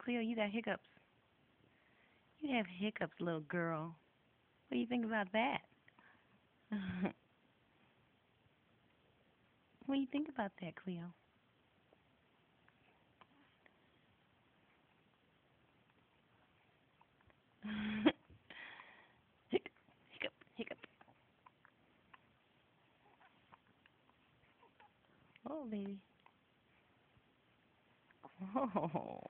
Cleo, you got hiccups. You have hiccups, little girl. What do you think about that? What do you think about that, Cleo? Hiccup, hiccup, hiccup. Oh, baby. Oh.